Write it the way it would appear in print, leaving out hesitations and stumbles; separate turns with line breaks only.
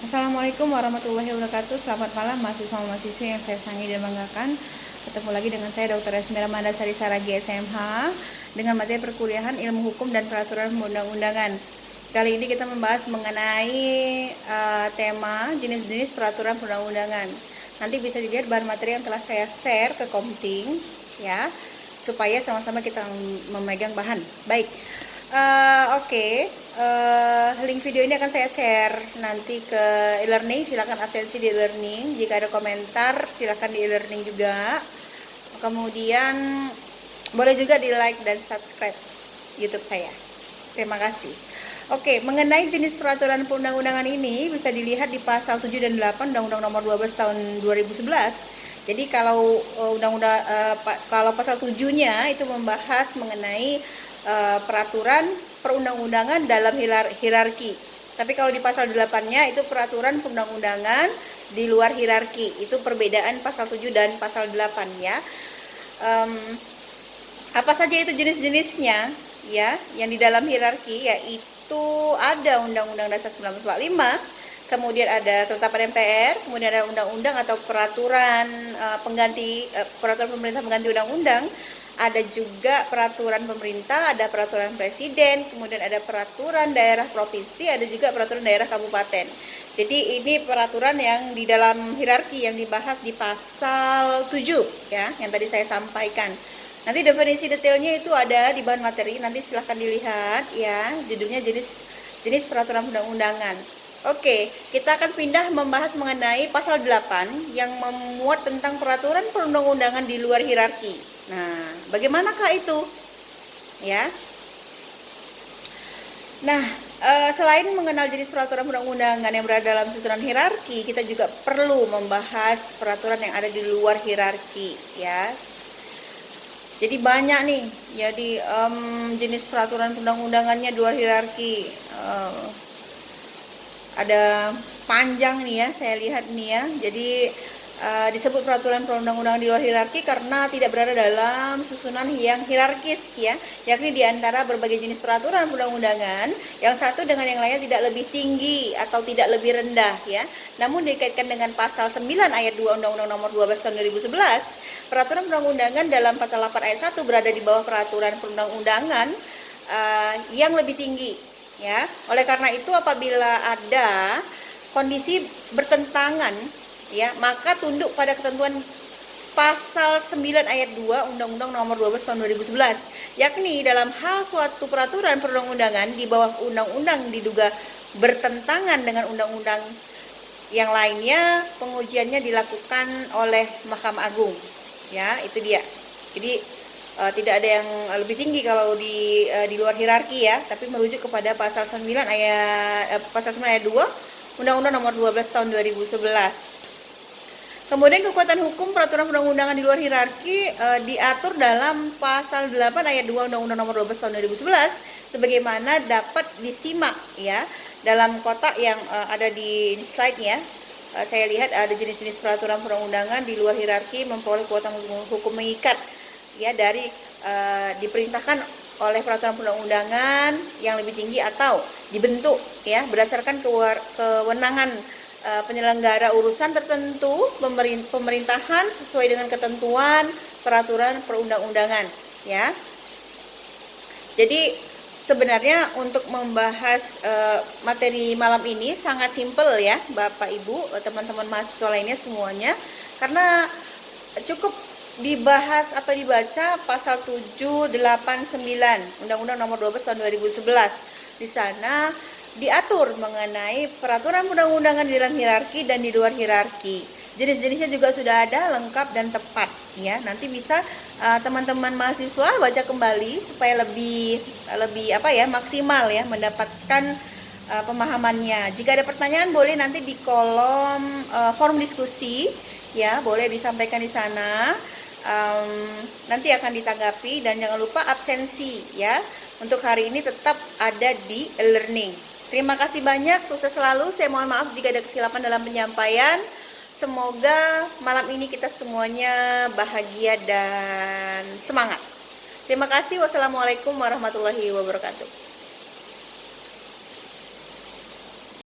Assalamualaikum warahmatullahi wabarakatuh. Selamat malam mahasiswa-mahasiswi yang saya sayangi dan banggakan. Ketemu lagi dengan saya Dr. Esmira Mandasari Saragi SMH dengan materi perkuliahan Ilmu Hukum dan Peraturan Perundang-undangan. Kali ini kita membahas mengenai tema jenis-jenis peraturan perundang-undangan. Nanti bisa dilihat bahan materi yang telah saya share ke Komting ya, supaya sama-sama kita memegang bahan. Baik. Link video ini akan saya share nanti ke e-learning. Silakan absensi di e-learning. Jika ada komentar, silakan di e-learning juga. Kemudian boleh juga di like dan subscribe YouTube saya. Terima kasih. Mengenai jenis peraturan perundang-undangan ini bisa dilihat di pasal 7 dan 8 Undang-Undang Nomor 12 tahun 2011. Jadi kalau kalau pasal 7-nya itu membahas mengenai peraturan perundang-undangan dalam hierarki. Tapi kalau di pasal 8-nya itu peraturan perundang-undangan di luar hierarki. Itu perbedaan pasal 7 dan pasal 8 ya. Apa saja itu jenis-jenisnya ya, yang di dalam hierarki, yaitu ada Undang-Undang Dasar 1945, kemudian ada ketetapan MPR, kemudian ada undang-undang atau peraturan peraturan pemerintah pengganti undang-undang, ada juga peraturan pemerintah, ada peraturan presiden, kemudian ada peraturan daerah provinsi, ada juga peraturan daerah kabupaten. Jadi ini peraturan yang di dalam hierarki yang dibahas di pasal 7 ya, yang tadi saya sampaikan. Nanti definisi detailnya itu ada di bahan materi, nanti silahkan dilihat ya, judulnya jenis peraturan perundang-undangan. Kita akan pindah membahas mengenai pasal 8 yang memuat tentang peraturan perundang-undangan di luar hierarki. Nah, bagaimanakah itu? Ya. Nah, selain mengenal jenis peraturan perundang-undangan yang berada dalam susunan hierarki, kita juga perlu membahas peraturan yang ada di luar hierarki, ya. Jadi banyak nih, jadi jenis peraturan perundang-undangannya di luar hierarki. Ada panjang nih ya, saya lihat nih ya. Jadi disebut peraturan perundang-undangan di luar hierarki karena tidak berada dalam susunan yang hierarkis ya, yakni diantara berbagai jenis peraturan perundang-undangan yang satu dengan yang lainnya tidak lebih tinggi atau tidak lebih rendah ya. Namun dikaitkan dengan pasal 9 ayat 2 Undang-Undang Nomor 12 tahun 2011, peraturan perundang-undangan dalam pasal 8 ayat 1 berada di bawah peraturan perundang-undangan yang lebih tinggi ya. Oleh karena itu apabila ada kondisi bertentangan ya, maka tunduk pada ketentuan pasal 9 ayat 2 Undang-Undang Nomor 12 tahun 2011, yakni dalam hal suatu peraturan perundang-undangan di bawah undang-undang diduga bertentangan dengan undang-undang yang lainnya, pengujiannya dilakukan oleh Mahkamah Agung. Ya, itu dia. Jadi tidak ada yang lebih tinggi kalau di luar hierarki ya, tapi merujuk kepada pasal 9 ayat 2 Undang-Undang Nomor 12 tahun 2011. Kemudian kekuatan hukum peraturan perundang-undangan di luar hierarki diatur dalam pasal 8 ayat 2 Undang-Undang Nomor 12 tahun 2011 sebagaimana dapat disimak ya dalam kotak yang ada di slide-nya. Saya lihat ada jenis-jenis peraturan perundang-undangan di luar hierarki memperoleh kekuatan hukum mengikat ya dari diperintahkan oleh peraturan perundang-undangan yang lebih tinggi atau dibentuk ya berdasarkan kewenangan penyelenggara urusan tertentu pemerintahan sesuai dengan ketentuan peraturan perundang-undangan ya. Jadi sebenarnya untuk membahas materi malam ini sangat simpel ya Bapak Ibu, teman-teman mahasiswa lainnya semuanya, karena cukup dibahas atau dibaca pasal 7, 8, 9 Undang-Undang Nomor 12 tahun 2011. Di sana diatur mengenai peraturan perundang-undangan di dalam hierarki dan di luar hierarki. Jenis-jenisnya juga sudah ada lengkap dan tepat ya. Nanti bisa teman-teman mahasiswa baca kembali supaya lebih maksimal ya mendapatkan pemahamannya. Jika ada pertanyaan boleh nanti di kolom forum diskusi ya, boleh disampaikan di sana. Nanti akan ditanggapi dan jangan lupa absensi ya. Untuk hari ini tetap ada di e-learning. Terima kasih banyak, sukses selalu. Saya mohon maaf jika ada kesilapan dalam penyampaian. Semoga malam ini kita semuanya bahagia dan semangat. Terima kasih. Wassalamualaikum warahmatullahi wabarakatuh.